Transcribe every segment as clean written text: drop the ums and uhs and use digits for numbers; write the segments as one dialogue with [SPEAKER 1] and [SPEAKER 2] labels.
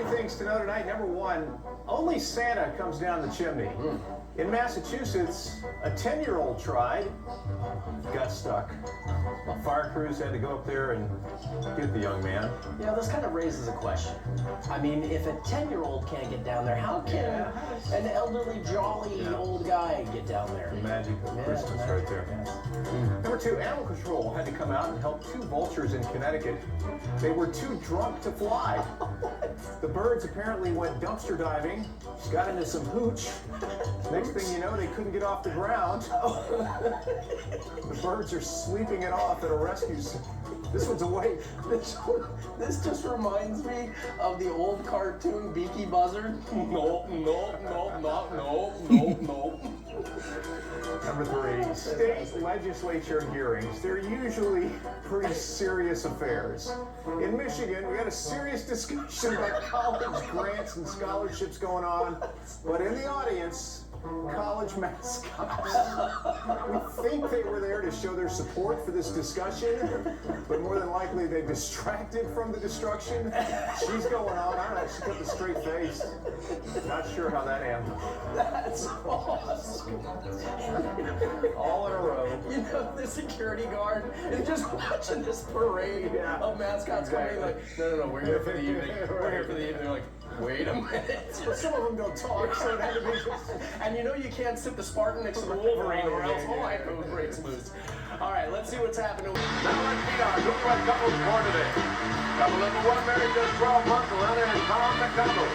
[SPEAKER 1] things to know tonight. Number one, only Santa comes down the chimney. In Massachusetts, a 10-year-old tried, got stuck. Well, fire crews had to go up there and get the young man.
[SPEAKER 2] Yeah, this kind of raises a question. I mean, if a 10-year-old can't get down there, how can an elderly, jolly old guy get down there?
[SPEAKER 1] The magic of Christmas right there. Number two, animal control had to come out and help two vultures in Connecticut. They were too drunk to fly. The birds apparently went dumpster diving, got into some hooch. Next thing you know, they couldn't get off the ground. The birds are sleeping it off at a rescue center. This one's awake.
[SPEAKER 2] This just reminds me of the old cartoon Beaky Buzzard. No.
[SPEAKER 1] Number three, state legislature hearings. They're usually pretty serious affairs. In Michigan, we had a serious discussion about college grants and scholarships going on, but in the audience, college mascots. We think they were there to show their support for this discussion, but more than likely they distracted from the destruction. She's going on. I don't know. She kept a straight face. Not sure how that ended.
[SPEAKER 2] That's awesome.
[SPEAKER 1] All in a row.
[SPEAKER 2] You know, the security guard is just watching this parade of mascots coming like, no, we're here for the evening. We're here for the evening. They're like, wait a minute.
[SPEAKER 1] But some of them don't talk, so it had to be just...
[SPEAKER 2] And you know you can't sit the Spartan next to the Wolverine or else all heck breaks loose. All right, let's see what's happening.
[SPEAKER 3] Now let's meet our newlywed couples for today. Couple number one married just 12 months, Lana and Tom McDonald.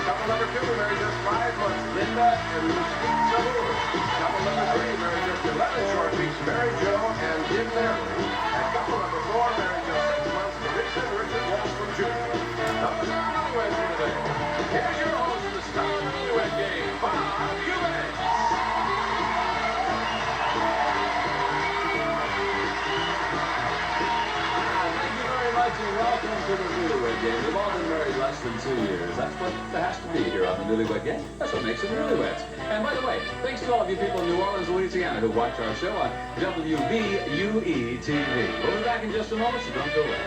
[SPEAKER 3] Couple number two married just 5 months, Linda and Mystique Samour. Couple number three married just 11 short weeks, Mary Jo and Jim Natalie. And couple number four married just 6 months, Teresa and Richard Wallstrom Jr. Now the newlyweds for today. Here's your host of the Star of the Newlywed Game, Bob Eubanks.
[SPEAKER 4] And welcome to the Newlywed Game. We've all been married less than 2 years. That's what there has to be here on the Newlywed Game. That's what makes it Newlyweds. And by the way, thanks to all of you people in New Orleans, Louisiana who watch our show on WVUE-TV. We'll be back in just a moment, so don't go away.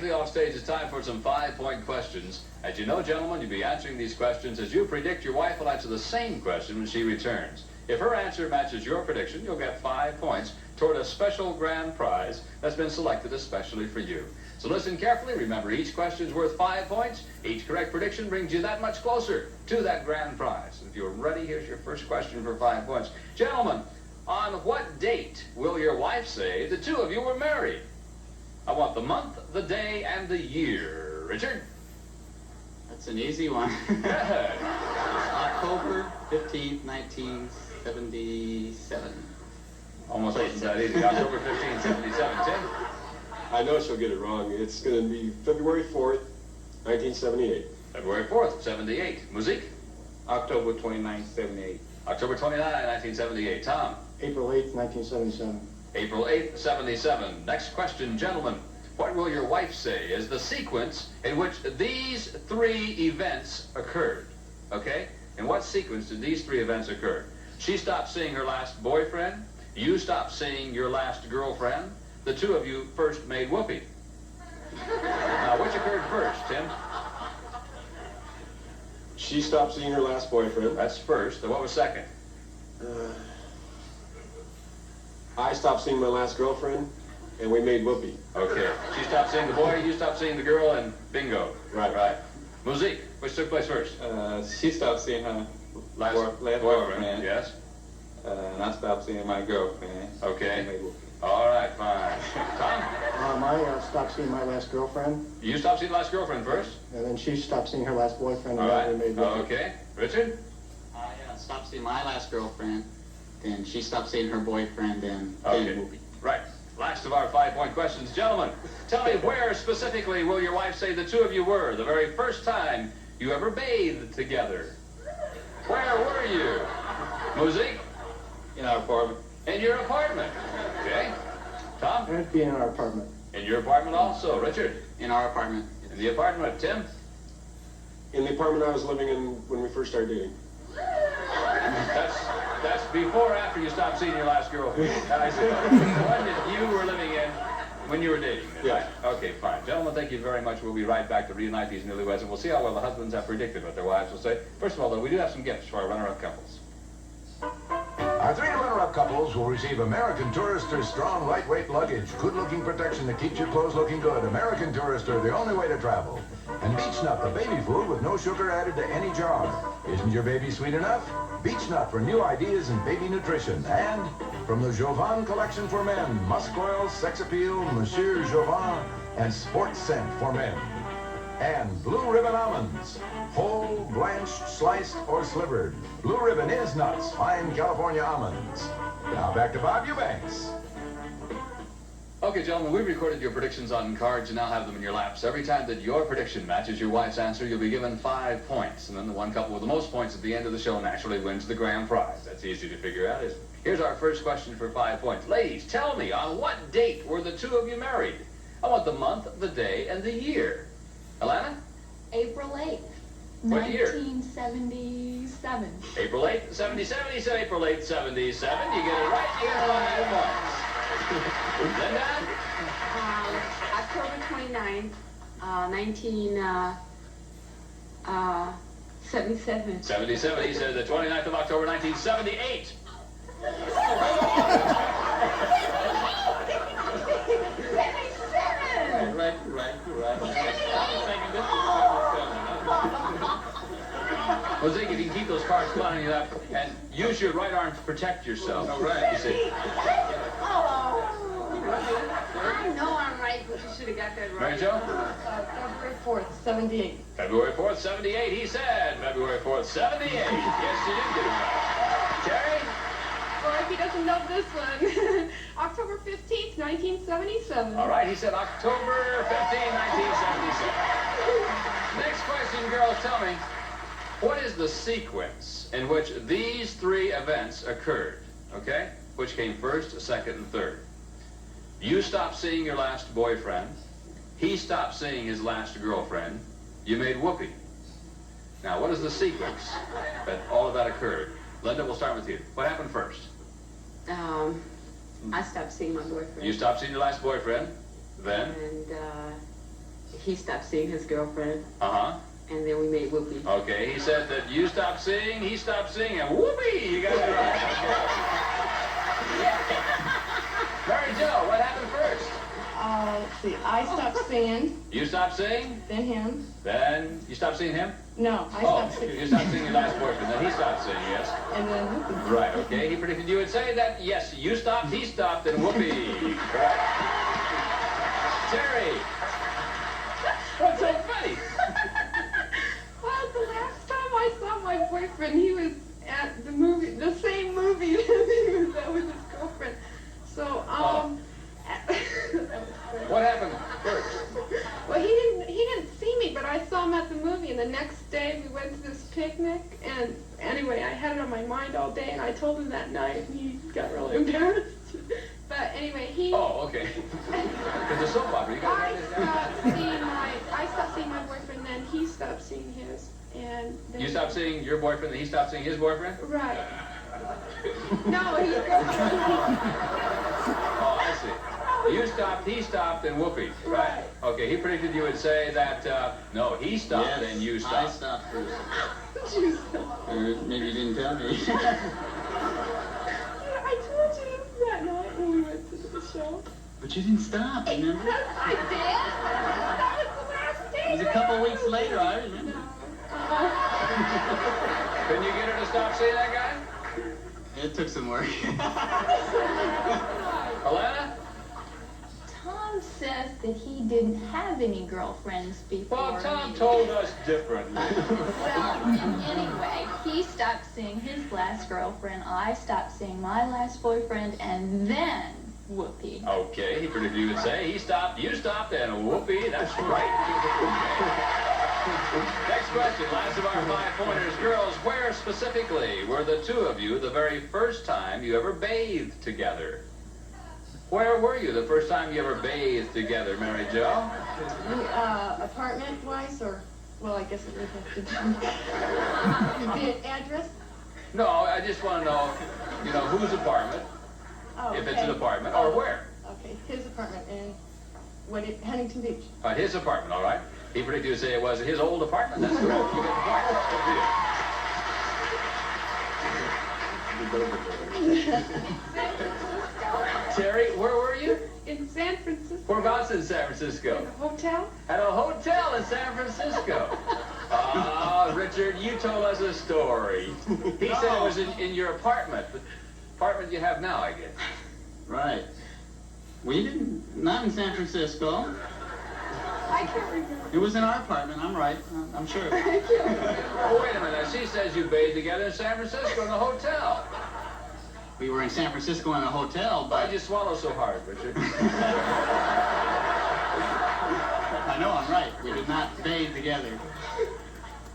[SPEAKER 4] Off stage, it's time for some 5-point questions. As you know, gentlemen, you'll be answering these questions as you predict your wife will answer the same question when she returns. If her answer matches your prediction, you'll get 5 points toward a special grand prize that's been selected especially for you. So listen carefully. Remember, each question is worth 5 points. Each correct prediction brings you that much closer to that grand prize. If you're ready, here's your first question for 5 points. Gentlemen, on what date will your wife say the two of you were married? I want the month, the day, and the year. Richard?
[SPEAKER 5] That's an easy one.
[SPEAKER 4] Go ahead.
[SPEAKER 5] October 15th, 1977.
[SPEAKER 4] Almost wasn't that easy. October 15, 77. Tim?
[SPEAKER 6] I know she'll get it wrong. It's going to be February 4th, 1978.
[SPEAKER 4] February 4th, 78. Musique?
[SPEAKER 7] October 29th, 78.
[SPEAKER 4] October 29, 1978. Tom?
[SPEAKER 7] April 8th, 1977.
[SPEAKER 4] April 8th, 77. Next question, gentlemen. What will your wife say is the sequence in which these 3 events occurred? Okay? In what sequence did these 3 events occur? She stopped seeing her last boyfriend. You stopped seeing your last girlfriend. The two of you first made whoopee. Now, which occurred first, Tim?
[SPEAKER 6] She stopped seeing her last boyfriend.
[SPEAKER 4] That's first. And what was second?
[SPEAKER 6] I stopped seeing my last girlfriend, and we made whoopee.
[SPEAKER 4] Okay. She stopped seeing the boy, you stopped seeing the girl, and bingo.
[SPEAKER 6] Right.
[SPEAKER 4] Musique, which took place first?
[SPEAKER 7] She stopped seeing her
[SPEAKER 4] Last
[SPEAKER 7] boyfriend.
[SPEAKER 4] boyfriend. Yes.
[SPEAKER 7] And I stopped seeing my girlfriend.
[SPEAKER 4] Okay.
[SPEAKER 7] And made whoopee.
[SPEAKER 4] All right, fine. Tom?
[SPEAKER 8] I stopped seeing my last girlfriend,
[SPEAKER 4] You stopped seeing the last girlfriend first?
[SPEAKER 8] and then she stopped seeing her last boyfriend,
[SPEAKER 4] All
[SPEAKER 8] and
[SPEAKER 4] right.
[SPEAKER 8] then we made whoopee.
[SPEAKER 4] Okay. Richard?
[SPEAKER 5] I stopped seeing my last girlfriend. Then she stopped seeing her boyfriend, and
[SPEAKER 4] Okay.
[SPEAKER 5] then whoopee.
[SPEAKER 4] Right. Last of our 5-point questions. Gentlemen, tell me where specifically will your wife say the two of you were the very first time you ever bathed together? Where were you? Musique?
[SPEAKER 7] In our apartment.
[SPEAKER 4] In your apartment. Okay. Tom?
[SPEAKER 8] It'd be in our apartment.
[SPEAKER 4] In your apartment also. Richard?
[SPEAKER 5] In our apartment.
[SPEAKER 4] In the apartment. Tim?
[SPEAKER 6] In the apartment I was living in when we first started dating.
[SPEAKER 4] That's before or after you stopped seeing your last girlfriend. I see. The one that you were living in When you were dating, then,
[SPEAKER 6] Yeah.
[SPEAKER 4] right? Okay, fine. Gentlemen, thank you very much. We'll be right back to reunite these newlyweds, and we'll see how well the husbands have predicted what their wives will say. First of all, though, we do have some gifts for our runner-up couples.
[SPEAKER 3] Our three runner-up couples will receive American Tourister strong, lightweight luggage, good-looking protection that keeps your clothes looking good. American Tourister, the only way to travel. And Beech Nut, the baby food with no sugar added to any jar. Isn't your baby sweet enough? Beech Nut for new ideas in baby nutrition. And from the Jovan collection for men, musk oil, sex appeal, Monsieur Jovan, and sports scent for men. And Blue Ribbon almonds, whole, blanched, sliced, or slivered. Blue Ribbon is nuts, fine California almonds. Now back to Bob Eubanks.
[SPEAKER 4] Okay, gentlemen, we've recorded your predictions on cards. You now have them in your laps. Every time that your prediction matches your wife's answer, you'll be given 5 points. And then the one couple with the most points at the end of the show naturally wins the grand prize. That's easy to figure out, isn't it? Here's our first question for 5 points. Ladies, tell me, on what date were the two of you married? I want the month, the day, and the year. Alana?
[SPEAKER 9] April 8th,
[SPEAKER 4] What year?
[SPEAKER 9] 1977.
[SPEAKER 4] April 8th, 77. He said April 8th, 77. You get it right, you get 5 points. Linda?
[SPEAKER 9] October 29th, 1977.
[SPEAKER 4] 77. He said the 29th of October, 1978.
[SPEAKER 7] Right.
[SPEAKER 4] Jose, if you can keep those cards flying you up and use your right arm to protect yourself.
[SPEAKER 7] All right.
[SPEAKER 4] You see.
[SPEAKER 9] I know I'm right, but you should have got that
[SPEAKER 4] Mary
[SPEAKER 9] right.
[SPEAKER 4] Jo?
[SPEAKER 9] February 4th, 78.
[SPEAKER 4] February 4th, 78. He said February 4th, 78. Yes, you did get it right. Terry?
[SPEAKER 10] Or if he doesn't know this one, October 15th, 1977.
[SPEAKER 4] All right, he said October 15, 1977. Next question, girls, tell me, what is the sequence in which these 3 events occurred? Okay? Which came first, second, and third? You stopped seeing your last boyfriend. He stopped seeing his last girlfriend. You made whoopee. Now, what is the sequence that all of that occurred? Linda, we'll start with you. What happened first?
[SPEAKER 9] I stopped seeing my boyfriend.
[SPEAKER 4] You stopped seeing your last boyfriend. Then?
[SPEAKER 9] And he stopped seeing his girlfriend.
[SPEAKER 4] Uh-huh.
[SPEAKER 9] And then we made whoopee.
[SPEAKER 4] Okay, he said that you stopped seeing, he stopped seeing, and whoopee! You got it right. Okay. Mary Jo, what happened first?
[SPEAKER 10] Let's see. I stopped seeing,
[SPEAKER 4] You stopped seeing,
[SPEAKER 10] then him.
[SPEAKER 4] then you stopped seeing him?
[SPEAKER 10] No, I
[SPEAKER 4] Oh,
[SPEAKER 10] stopped seeing,
[SPEAKER 4] you stopped seeing your last boyfriend, then he stopped seeing, yes?
[SPEAKER 10] and then whoopee.
[SPEAKER 4] Right, okay. He predicted you would say that, yes, you stopped, he stopped, and whoopee. Correct. Terry. What's so funny?
[SPEAKER 10] Well, the last time I saw my boyfriend, he was at the movie, the same movie that he was at with his girlfriend. So,
[SPEAKER 4] What happened first?
[SPEAKER 10] well, he didn't see me, but I saw him at the movie, and the next day we went to this picnic, and anyway, I had it on my mind all day, and I told him that night, and he got really embarrassed. But anyway,
[SPEAKER 4] Oh, okay. Because the soap opera, you got to write this down.
[SPEAKER 10] I stopped seeing my boyfriend, then he stopped seeing his, and then...
[SPEAKER 4] You stopped seeing your boyfriend, then he stopped seeing his boyfriend?
[SPEAKER 10] Right. No, his girlfriend.
[SPEAKER 4] Oh, I see. You stopped, he stopped, and whoopee.
[SPEAKER 10] Right.
[SPEAKER 4] Okay, he predicted you would say that, no, he stopped and you
[SPEAKER 5] I
[SPEAKER 4] stopped.
[SPEAKER 5] stopped first.
[SPEAKER 10] Jeez.
[SPEAKER 5] Or maybe you didn't tell me.
[SPEAKER 10] I told you that night when we went to the show.
[SPEAKER 5] But you didn't stop, remember?
[SPEAKER 10] Yes, I did. That was the last day.
[SPEAKER 5] It was a couple weeks later, I remember.
[SPEAKER 4] Couldn't you get her to stop saying that guy?
[SPEAKER 5] It took some work.
[SPEAKER 4] Alana?
[SPEAKER 9] Tom says that he didn't have any girlfriends before.
[SPEAKER 4] Well, Tom told us differently.
[SPEAKER 9] Well, anyway, he stopped seeing his last girlfriend. I stopped seeing my last boyfriend, and then whoopee.
[SPEAKER 4] Okay, he predicted you would say he stopped, you stopped, and whoopee, that's right. Next question, last of our 5 pointers. Girls, where specifically were the two of you the very first time you ever bathed together? Where were you the first time you ever bathed together, Mary Jo?
[SPEAKER 10] Apartment-wise, or, well, I guess it would have to be the address?
[SPEAKER 4] No, I just want to know, whose apartment,
[SPEAKER 10] Oh,
[SPEAKER 4] if it's
[SPEAKER 10] okay.
[SPEAKER 4] an apartment, or where.
[SPEAKER 10] Okay, his apartment, and Huntington Beach.
[SPEAKER 4] His apartment, all right. He predicted you to say it was his old apartment. That's correct. You get the point. Good deal. Terry, where were you?
[SPEAKER 10] In San Francisco.
[SPEAKER 4] Whereabouts in San Francisco?
[SPEAKER 10] In a hotel.
[SPEAKER 4] At a hotel in San Francisco. Richard, you told us a story. He said it was in your apartment. The apartment you have now, I guess.
[SPEAKER 5] Right. We didn't, not in San Francisco.
[SPEAKER 10] I can't remember.
[SPEAKER 5] It was in our apartment, I'm right, I'm sure.
[SPEAKER 10] I can't remember.
[SPEAKER 4] Oh, wait a minute. She says you bathed together in San Francisco in a hotel.
[SPEAKER 5] We were in San Francisco in a hotel, but...
[SPEAKER 4] Why'd you swallow so hard, Richard?
[SPEAKER 5] I know I'm right. We did not bathe together.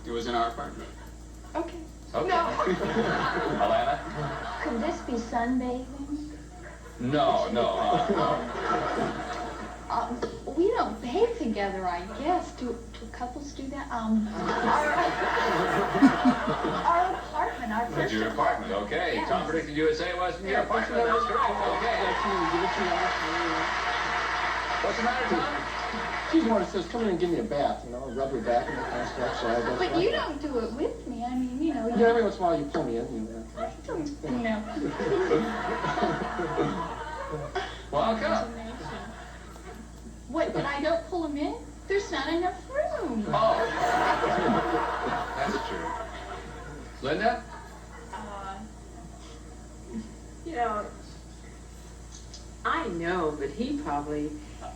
[SPEAKER 5] It was in our apartment.
[SPEAKER 10] Okay.
[SPEAKER 4] Okay.
[SPEAKER 10] No.
[SPEAKER 4] Alana?
[SPEAKER 9] Could this be sunbathing?
[SPEAKER 4] No.
[SPEAKER 9] We don't bathe together, I guess. Do couples do that? Our apartment, our
[SPEAKER 4] It's
[SPEAKER 9] first
[SPEAKER 4] your apartment, okay.
[SPEAKER 9] Yes.
[SPEAKER 4] Tom predicted you would say it was in your apartment. That's correct. Okay. What's the matter, Tom?
[SPEAKER 8] She's the one that says, come in and give me a bath, rub your back and that kind of stuff. So I go,
[SPEAKER 9] But you don't do it with me. I mean,
[SPEAKER 8] Yeah, every once in a while you pull me in.
[SPEAKER 9] I don't know.
[SPEAKER 4] Well, how come?
[SPEAKER 9] What, but I don't pull them in? There's not enough room.
[SPEAKER 4] Oh. That's true. Linda?
[SPEAKER 11] I know, but he probably,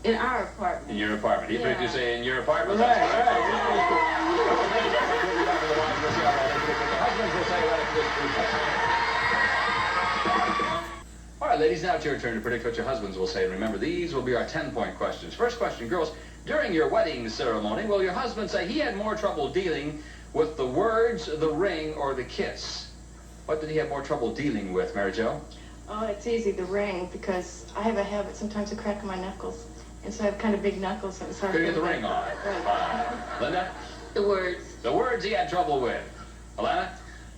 [SPEAKER 11] in our apartment.
[SPEAKER 4] In your apartment. He predicted you say in your apartment.
[SPEAKER 8] Right.
[SPEAKER 4] Husbands will say right after this. All right, ladies, now it's your turn to predict what your husbands will say. And remember, these will be our 10-point questions. First question, girls. During your wedding ceremony, will your husband say he had more trouble dealing with the words, the ring, or the kiss? What did he have more trouble dealing with, Mary Jo?
[SPEAKER 11] Oh, it's easy, the ring, because I have a habit sometimes of cracking my knuckles. And so I have kind of big knuckles, and it's hard
[SPEAKER 4] Could
[SPEAKER 11] to
[SPEAKER 4] get the ring on.
[SPEAKER 11] Right.
[SPEAKER 4] Linda?
[SPEAKER 11] The words.
[SPEAKER 4] The words he had trouble with. Alana?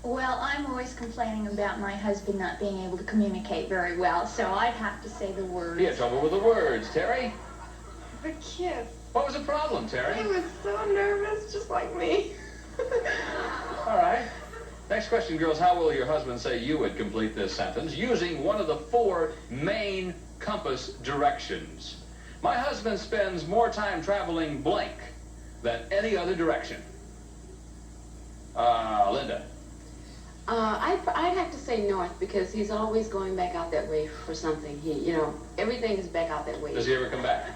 [SPEAKER 9] Well, I'm always complaining about my husband not being able to communicate very well, so I'd have to say the words.
[SPEAKER 4] He had trouble with the words. Terry?
[SPEAKER 10] The kiss.
[SPEAKER 4] What was the problem,
[SPEAKER 10] He
[SPEAKER 4] Terry?
[SPEAKER 10] was so nervous, just like me.
[SPEAKER 4] All right. Next question, girls. How will your husband say you would complete this sentence using one of the 4 main compass directions? My husband spends more time traveling blank than any other direction. Linda.
[SPEAKER 11] I'd have to say north, because he's always going back out that way for something. Everything is back out that way.
[SPEAKER 4] Does he ever come back?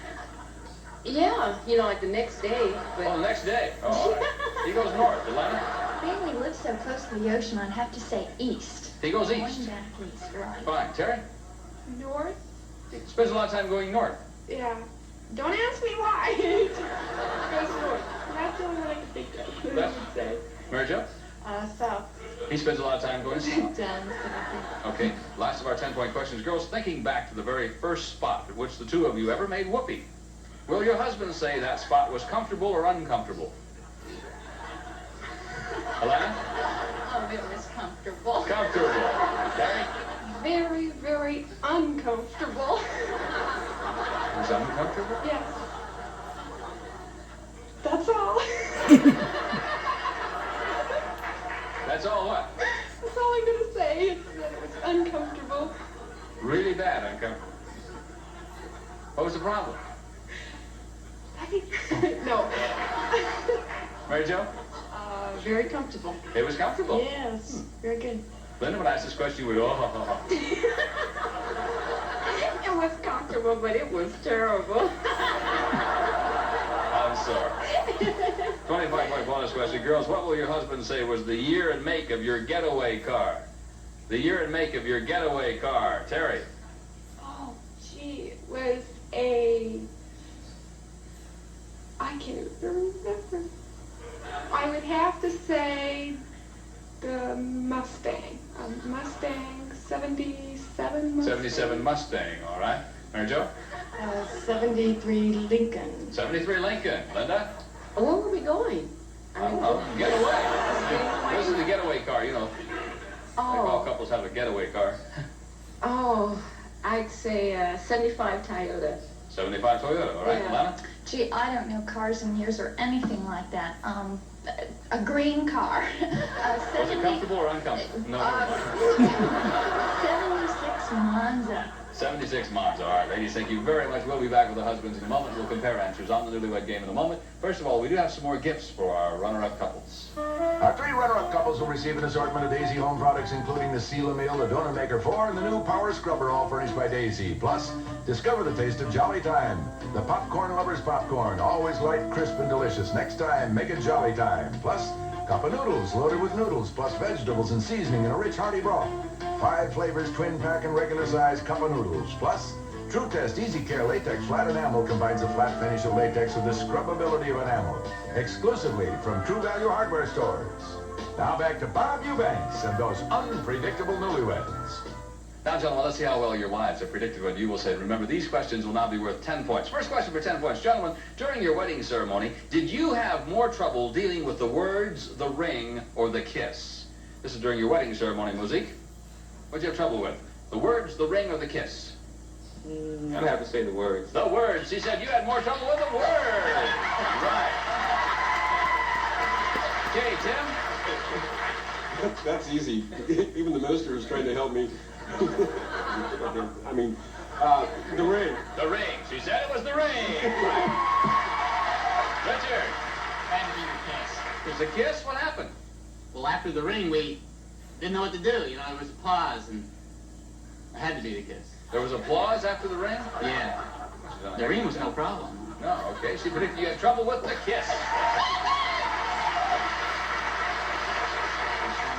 [SPEAKER 11] Yeah, like the next day. But...
[SPEAKER 4] Oh, the next day. Oh, all right. He goes north. Alana?
[SPEAKER 9] Being we live so close to the ocean, I'd have to say east.
[SPEAKER 4] He goes
[SPEAKER 9] Going
[SPEAKER 4] east.
[SPEAKER 9] back east, right.
[SPEAKER 4] Fine. Terry?
[SPEAKER 10] North?
[SPEAKER 4] He spends a lot of time going north.
[SPEAKER 10] Yeah. Don't ask me why. Goes north. That's the only one I can think of. that I would say.
[SPEAKER 4] Mary Jo?
[SPEAKER 11] South.
[SPEAKER 4] He spends a lot of time going south.
[SPEAKER 11] Down.
[SPEAKER 4] Okay, last of our 10-point questions. Girls, thinking back to the very first spot at which the 2 of you ever made whoopee, will your husband say that spot was comfortable or uncomfortable? Alana?
[SPEAKER 9] Oh, it was comfortable.
[SPEAKER 4] Comfortable. Terry?
[SPEAKER 10] Very, very uncomfortable.
[SPEAKER 4] It was uncomfortable?
[SPEAKER 10] Yes. That's all.
[SPEAKER 4] That's all what?
[SPEAKER 10] That's all I'm gonna say. Is that it was uncomfortable.
[SPEAKER 4] Really bad uncomfortable. What was the problem?
[SPEAKER 10] No.
[SPEAKER 4] Mary Jo?
[SPEAKER 11] Very comfortable.
[SPEAKER 4] It was comfortable.
[SPEAKER 11] Yes, very good.
[SPEAKER 4] Linda, when I asked this question, you would,
[SPEAKER 11] It was comfortable, but it was terrible.
[SPEAKER 4] I'm sorry. 25-point bonus question. Girls, what will your husband say was the year and make of your getaway car? The year and make of your getaway car. Terry?
[SPEAKER 10] Oh, gee, it was a... I can't even remember. I would have to say the Mustang. Mustang 77 Mustang.
[SPEAKER 4] 77 Mustang, all right. Mary Jo?
[SPEAKER 11] 73 Lincoln.
[SPEAKER 4] 73 Lincoln. Linda?
[SPEAKER 11] Where were we going?
[SPEAKER 4] I don't know. Getaway. This is the getaway car, Like all couples have a getaway car.
[SPEAKER 11] Oh, I'd say 75 Toyota.
[SPEAKER 4] 75 Toyota, all right,
[SPEAKER 11] Yeah.
[SPEAKER 4] Lana?
[SPEAKER 9] Gee, I don't know cars and years or anything like that. A green car.
[SPEAKER 4] Was it comfortable or uncomfortable? No.
[SPEAKER 9] 76 Monza.
[SPEAKER 4] 76 Monza. All right, ladies, thank you very much. We'll be back with the husbands in a moment. We'll compare answers on the Newlywed Game in a moment. First of all, we do have some more gifts for our runner-up couples.
[SPEAKER 3] Our 3 runner-up couples will receive an assortment of Daisy Home products, including the Seal Meal, the Donut Maker 4, and the new Power Scrubber, all furnished by Daisy. Plus, discover the taste of Jolly Time. The Popcorn Lovers Popcorn, always light, crisp, and delicious. Next time, make it Jolly Time. Plus, cup of noodles loaded with noodles, plus vegetables and seasoning in a rich, hearty broth. 5 flavors, twin pack, and regular size cup of noodles. Plus, True Test Easy Care Latex Flat Enamel combines the flat finish of latex with the scrubbability of enamel. Exclusively from True Value Hardware stores. Now back to Bob Eubanks and those unpredictable newlyweds.
[SPEAKER 4] Now, gentlemen, let's see how well your wives have predicted what you will say. Remember, these questions will now be worth 10 points. First question for 10 points. Gentlemen, during your wedding ceremony, did you have more trouble dealing with the words, the ring, or the kiss? This is during your wedding ceremony, Musique. What'd you have trouble with? The words, the ring, or the kiss?
[SPEAKER 7] I'd have to say the words.
[SPEAKER 4] The words. She said you had more trouble with the words. Right. Okay, Tim?
[SPEAKER 6] That's easy. Even the minister is trying to help me. I mean, the ring.
[SPEAKER 4] The ring. She said it was the ring. Richard.
[SPEAKER 5] Had to be the kiss.
[SPEAKER 4] There's a kiss? What happened?
[SPEAKER 5] Well, after the ring, we didn't know what to do. You know, there was applause, and it had to be the kiss.
[SPEAKER 4] There was applause after the ring?
[SPEAKER 5] Yeah. The ring was no problem.
[SPEAKER 4] No, okay. She predicted you had trouble with the kiss.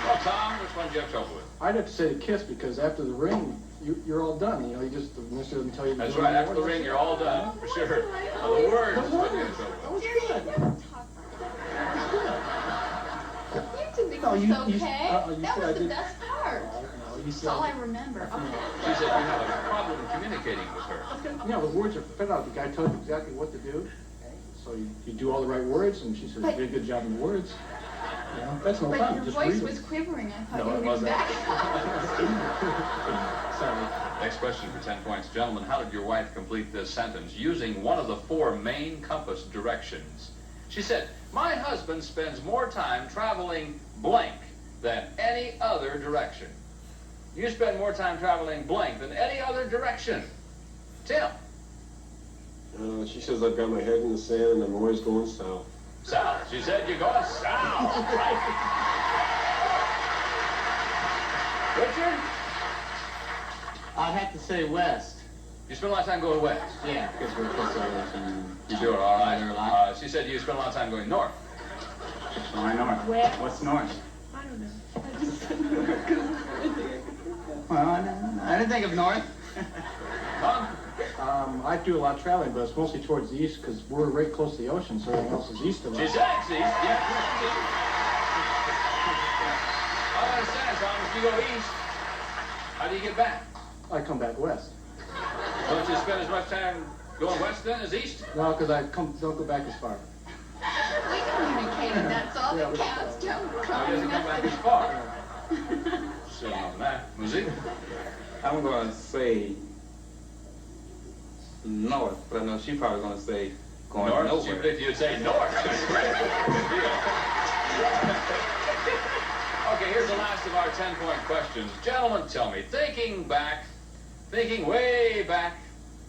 [SPEAKER 4] Well, Tom, which one do you have trouble with?
[SPEAKER 8] I'd have to say the kiss because after the ring, you're all done. You know, the minister doesn't tell you.
[SPEAKER 4] That's right. After the ring, you're all done, for sure. The words is what you have trouble with.
[SPEAKER 9] You did
[SPEAKER 8] No,
[SPEAKER 9] it's
[SPEAKER 8] you
[SPEAKER 9] okay.
[SPEAKER 8] said
[SPEAKER 9] That
[SPEAKER 8] I
[SPEAKER 9] was the
[SPEAKER 8] did-
[SPEAKER 9] best part. That's all I remember.
[SPEAKER 4] She said you have a problem communicating with her.
[SPEAKER 8] You know, the words are fit out. The guy tells you exactly what to do. So you do all the right words, and she says, you did a good job in the words. You know, that's no
[SPEAKER 9] But
[SPEAKER 8] problem.
[SPEAKER 9] your
[SPEAKER 8] Just
[SPEAKER 9] voice
[SPEAKER 8] read
[SPEAKER 9] was
[SPEAKER 8] it.
[SPEAKER 9] quivering. I thought
[SPEAKER 4] No,
[SPEAKER 9] you
[SPEAKER 4] it
[SPEAKER 9] were
[SPEAKER 4] wasn't.
[SPEAKER 9] back.
[SPEAKER 8] Sorry.
[SPEAKER 4] Next question for 10 points. Gentlemen, how did your wife complete this sentence using one of the 4 main compass directions? She said, my husband spends more time traveling blank than any other direction. You spend more time traveling blank than any other direction. Tim.
[SPEAKER 6] She says I've got my head in the sand and I'm always going south.
[SPEAKER 4] South. She said you're going south. Right. Richard?
[SPEAKER 5] I'd have to say west.
[SPEAKER 4] You spend a lot of time going west.
[SPEAKER 5] Yeah, because we're close to the ocean.
[SPEAKER 4] Sure, all right.
[SPEAKER 5] Weather a lot.
[SPEAKER 4] She said you spend a lot of time going north.
[SPEAKER 5] Why north?
[SPEAKER 9] Where?
[SPEAKER 5] What's north?
[SPEAKER 10] I don't know. I just said north because
[SPEAKER 5] Well, I didn't think of north.
[SPEAKER 4] Tom?
[SPEAKER 8] I do a lot of traveling, but it's mostly towards the east because we're right close to the ocean, so everything else is east of
[SPEAKER 4] She
[SPEAKER 8] us.
[SPEAKER 4] said it's east. Yeah. I understand, Tom. If you go east, how do you get back?
[SPEAKER 8] I come back west.
[SPEAKER 4] Don't you spend as much time going west then as east?
[SPEAKER 8] No, because don't go back as far.
[SPEAKER 9] We communicated. That's all
[SPEAKER 8] Yeah,
[SPEAKER 9] that counts. Don't
[SPEAKER 4] He
[SPEAKER 9] call
[SPEAKER 4] doesn't
[SPEAKER 9] me
[SPEAKER 4] come back
[SPEAKER 9] nothing.
[SPEAKER 4] as far. Sitting on that. Musique?
[SPEAKER 7] I'm going to say north, but I know she's probably going to say going
[SPEAKER 4] North? She
[SPEAKER 7] nowhere.
[SPEAKER 4] predicted you'd say north. Okay, here's the last of our 10-point questions. Gentlemen, tell me, thinking way back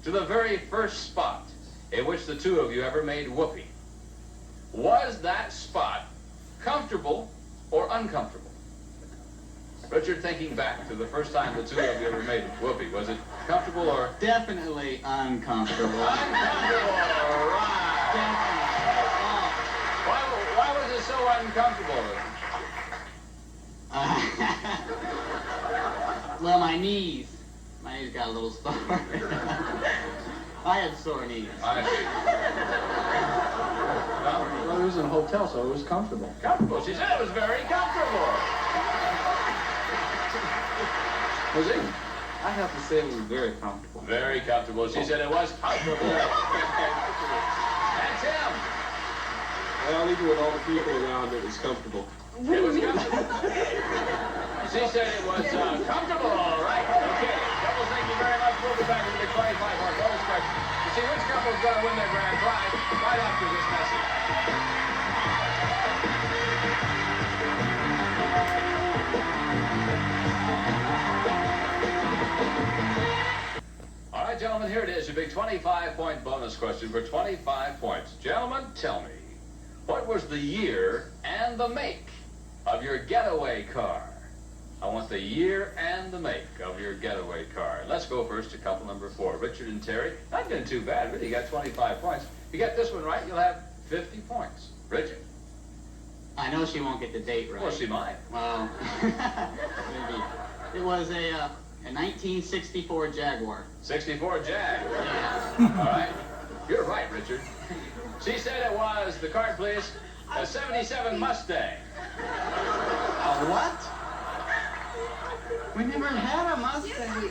[SPEAKER 4] to the very first spot in which the two of you ever made whoopee, was that spot comfortable or uncomfortable? Richard, thinking back to the first time the two of you ever made whoopee, was it comfortable or?
[SPEAKER 5] Definitely uncomfortable.
[SPEAKER 4] Uncomfortable, right.
[SPEAKER 5] Definitely.
[SPEAKER 4] Why was it so uncomfortable?
[SPEAKER 5] Well, my knees got a little sore. I had sore knees.
[SPEAKER 4] I see.
[SPEAKER 8] Well, it was in a hotel, so it was comfortable.
[SPEAKER 4] Comfortable. She said it was very comfortable. Was it?
[SPEAKER 7] I have to say it was very comfortable.
[SPEAKER 4] Very comfortable. She said it was comfortable. And Tim?
[SPEAKER 6] Well, even with all the people around, it was comfortable.
[SPEAKER 4] It was comfortable. She said it was comfortable. All right. Okay. Double, thank you very much. We'll be back with the 25 more bonus questions.
[SPEAKER 3] see which couple's going to win their grand prize right after this message.
[SPEAKER 4] All right, gentlemen, here it is, your big 25-point bonus question for 25 points. Gentlemen, tell me, what was the year and the make of your getaway car? I want the year and the make of your getaway car. Let's go first to couple number 4, Richard and Terry. Not doing too bad, really. You got 25 points. If you get this one right, you'll have 50 points. Richard?
[SPEAKER 5] I know she won't get the date right.
[SPEAKER 4] Well, she might.
[SPEAKER 5] Well, maybe. It was a 1964 Jaguar.
[SPEAKER 4] 64 Jag.
[SPEAKER 5] Yeah.
[SPEAKER 4] All right. You're right, Richard. She said it was, the card please, a 77 Mustang.
[SPEAKER 5] A what? We never had a Mustang.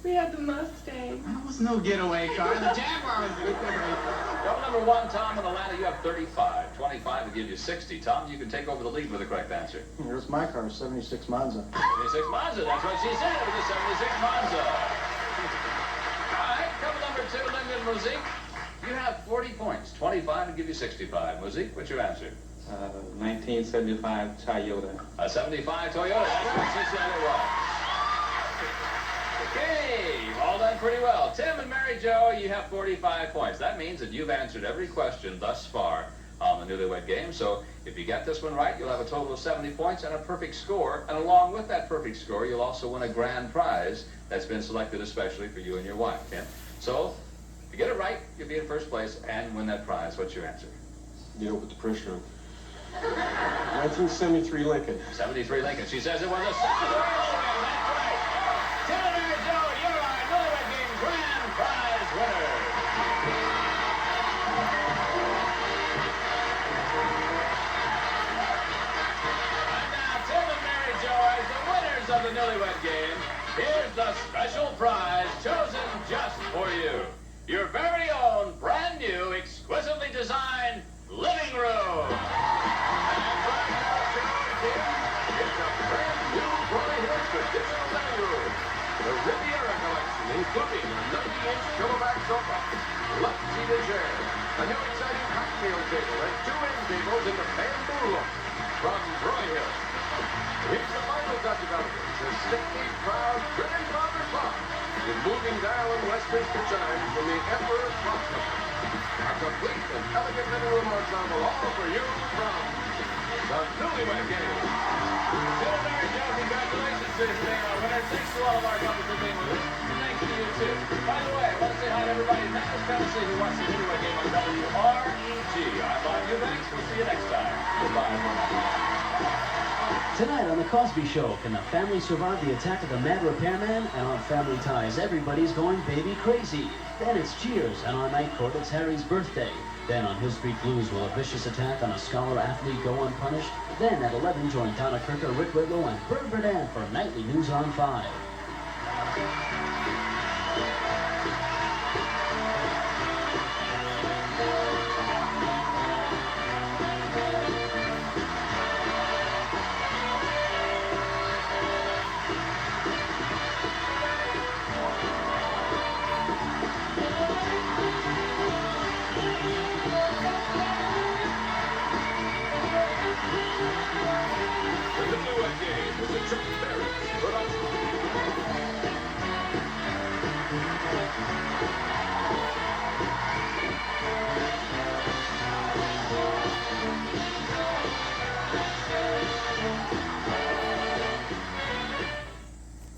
[SPEAKER 10] We had the Mustang.
[SPEAKER 5] That was no getaway car. The Jaguar was the getaway car.
[SPEAKER 4] Couple number 1, Tom and Atlanta, you have 35. 25 will give you 60. Tom, you can take over the lead with the correct answer.
[SPEAKER 8] Here's my car, 76 Monza.
[SPEAKER 4] 76 Monza, that's what she said. It was a 76 Monza. All right, couple number 2, Linda and Mosaic. You have 40 points. 25 will give you 65. Mosaic, what's your answer?
[SPEAKER 7] 1975 Toyota.
[SPEAKER 4] A 75 Toyota, that's what she said it was. Okay, all done pretty well. Tim and Mary Jo, you have 45 points. That means that you've answered every question thus far on the Newlywed Game. So if you get this one right, you'll have a total of 70 points and a perfect score. And along with that perfect score, you'll also win a grand prize that's been selected especially for you and your wife, Tim. So if you get it right, you'll be in first place and win that prize. What's your answer?
[SPEAKER 6] You don't put the pressure on. 1973 Lincoln.
[SPEAKER 4] 73 Lincoln. She says it was a 73 Lincoln. That's right. Tim and Mary Jo, you're our Newlywed Game grand prize winner. And now, Tim and Mary Jo, as the winners of the Newlywed Game, here's the special prize chosen just for you. Your very own, brand new, exquisitely designed living room.
[SPEAKER 3] It's a brand new Roy Hill traditional living room. The Riviera collection, including a 90-inch pillowback sofa, love-seated chairs, a new exciting cocktail table, and 2 end tables in the bamboo look from Roy Hill. Here's the final touch of elegance, a stately, proud, grandfather clock with moving dial and Westminster chimes from the Emperor's Clock Company. A complete and elegant living room ensemble, all for you from the Newlywed Game.
[SPEAKER 4] Tim and Mary Jo, congratulations to being our winners. Thanks to all of our couples for being with us. And thanks to you, too. By the way, I want to say hi to everybody in Memphis, Tennessee who watches the Newlywed Game on WREG. I'm Bob Eubanks. We'll see you next time. Goodbye.
[SPEAKER 12] Tonight on The Cosby Show, can the family survive the attack of the mad repairman? And on Family Ties, everybody's going baby crazy. Then it's Cheers, and on Night Court, it's Harry's birthday. Then on Hill Street Blues, will a vicious attack on a scholar athlete go unpunished? Then at 11, join Donna Kirker, Rick Ridlow, and Bert Berdan for Nightly News on 5.